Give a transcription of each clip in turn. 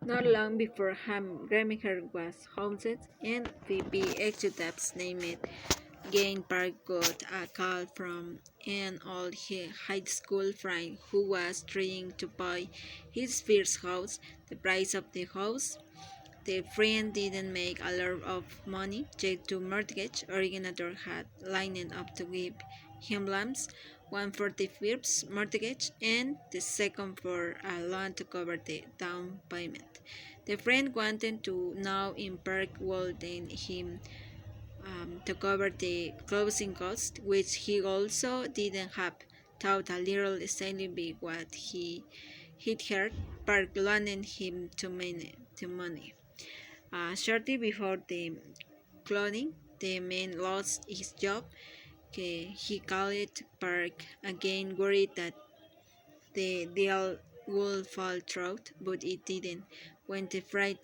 Not long before Gremiker was housed and VP executives named Gain Park got a call from an old high school friend who was trying to buy his first house. The price of the house, the friend didn't make a lot of money, yet the mortgage originator had lined up to give him loans, one for the first mortgage and the second for a loan to cover the down payment. The friend wanted to know in Park would then him to cover the closing costs, which he also didn't have. Thought a little slightly big what he'd heard. Park loaned him to money. Shortly before the cloning, the man lost his job. He called Park again, worried that the deal would fall through, but it didn't. When the friend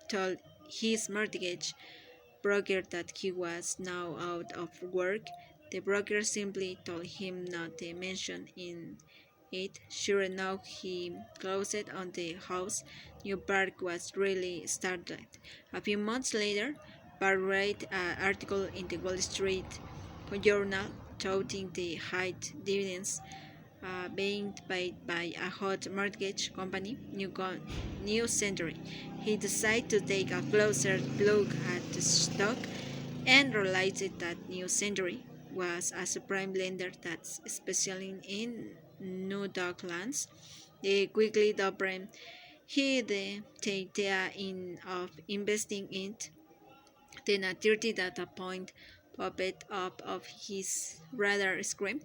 told his mortgage broker that he was now out of work, the broker simply told him not to mention in it. Sure enough, he closed on the house. New Park was really startled. A few months later, Park read an article in the Wall Street Journal touting the high dividends being paid by a hot mortgage company, New Century. He decided to take a closer look at the stock and realized that New Century was a supreme lender that's specializing in new docklands. They quickly doubled the idea of investing in it. Then a 30 data point popped up of his radar screen.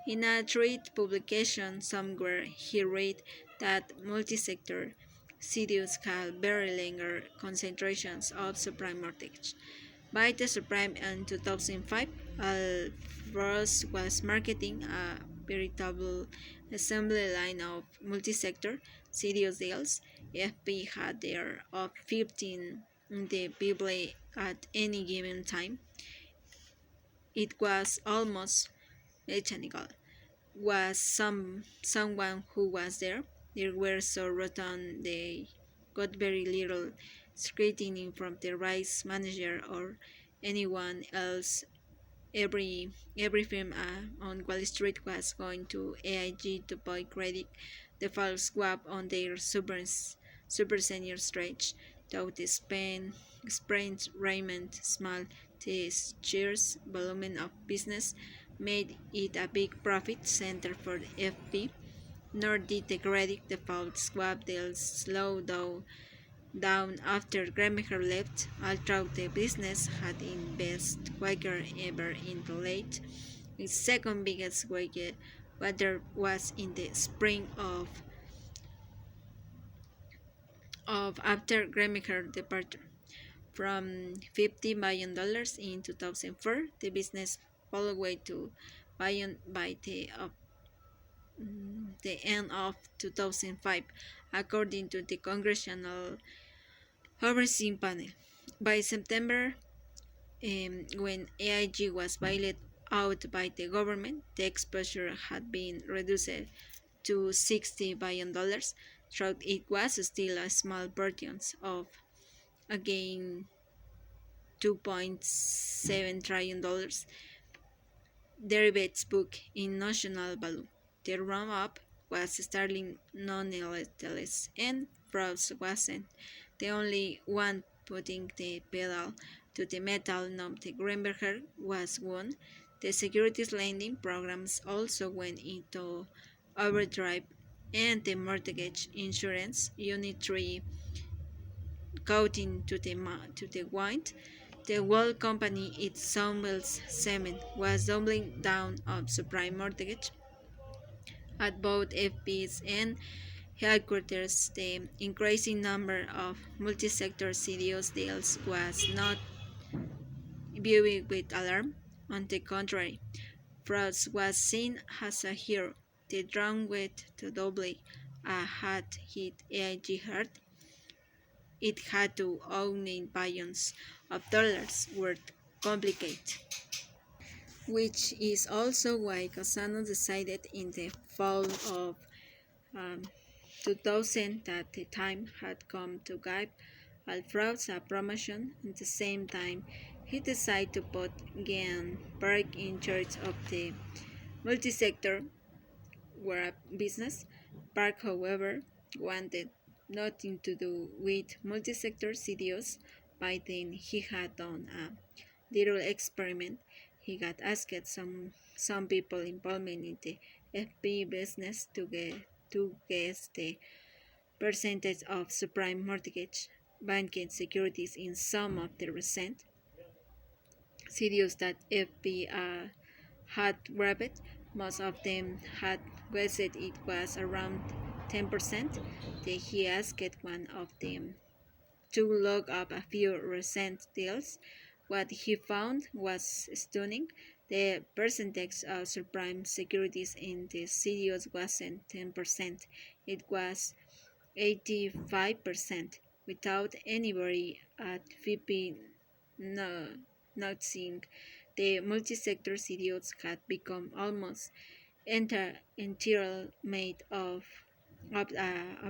In a trade publication somewhere, he read that multi-sector CDUs had very longer concentrations of subprime mortgage. By the subprime in 2005, Alvarez was marketing a veritable assembly line of multi-sector CDUs deals. FP had there of 15 in the Bible at any given time. It was almost mechanical. Was someone who was there? They were so rotten they got very little scrutiny from the rights manager or anyone else. Every firm on Wall Street was going to AIG to buy credit default swap on their super senior stretch. Though the Sprint Raymond Small the sheer volume of business made it a big profit center for FP, nor did the credit default swap deals slow down after Gremiker left, although the business had invested quicker ever in the late. Its second biggest water was in the spring of after Gremiker departure. From $50 million in 2004, the business followed to billion by the end of 2005, according to the Congressional Oversight Panel. By September, when AIG was bailed out by the government, the exposure had been reduced to $60 billion, though it was still a small portion of again $2.7 trillion derivatives book in notional value. The run-up was startling nonetheless, and Frost wasn't the only one putting the pedal to the metal. Not the Greenberger was one. The securities lending programs also went into overdrive, and the mortgage insurance unit 3 caught to the wind. The whole company, its Sawmills Cement, was doubling down on subprime mortgage at both FPs and headquarters. The increasing number of multi-sector CDOs deals was not viewed with alarm. On the contrary, Frost was seen as a hero. The drum with to double had hit AIG hard. It had to own in billions of dollars worth complicated, which is also why Cassano decided in the fall of um, 2000 that the time had come to give Alfred's a promotion. At the same time, he decided to put Gian Park in charge of the multi-sector were a business. Park, however, wanted nothing to do with multi-sector CDOs. By then, he had done a little experiment. He got asked some people involved in the FP business to guess the percentage of subprime mortgage banking securities in some of the recent CDOs that FP had grabbed. Most of them had guessed it was around 10%. Then he asked one of them to look up a few recent deals. What he found was stunning. The percentage of subprime securities in the CDOs wasn't 10%, it was 85%, without anybody at VP no, noticing. The multi-sector CDOs had become almost entirely made of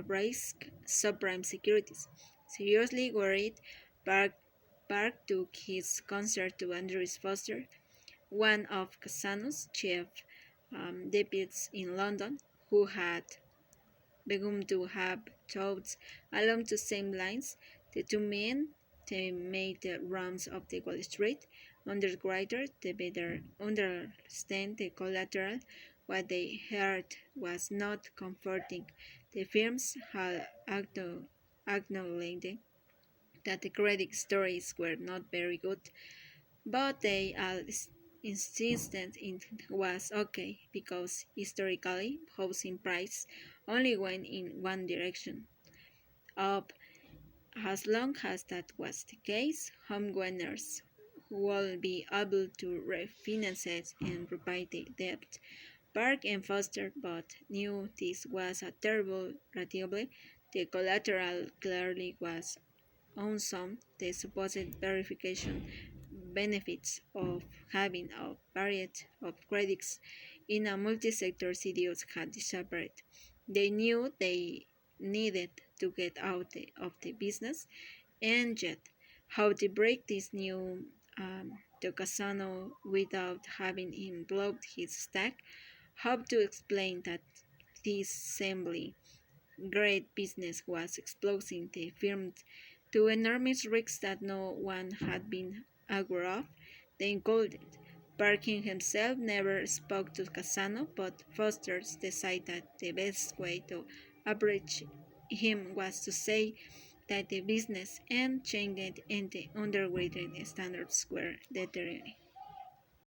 risk subprime securities. Seriously worried, Park, Park took his concern to Andrew Foster, one of Cassano's chief deputies in London, who had begun to have thoughts along the same lines. The two men they made the rounds of the Wall Street underwriter to better understand the collateral. What they heard was not comforting. The firms had acknowledged that the credit stories were not very good, but they all insisted it was okay because historically housing prices only went in one direction, up. As long as that was the case, homeowners would be able to refinance and repay the debt. Park and Foster both knew this was a terrible reality. The collateral clearly was unsound. The supposed verification benefits of having a variety of credits in a multi-sector CDOs had disappeared. They knew they needed to get out of the business, and yet how to break this new to Casano without having him blow his stack, how to explain that this assembly great business was exposing the firm to enormous risks that no one had been aware of. They included. Parkin himself never spoke to Casano, but Foster decided that the best way to approach him was to say that the business and changed and the underrated standards were deteriorating.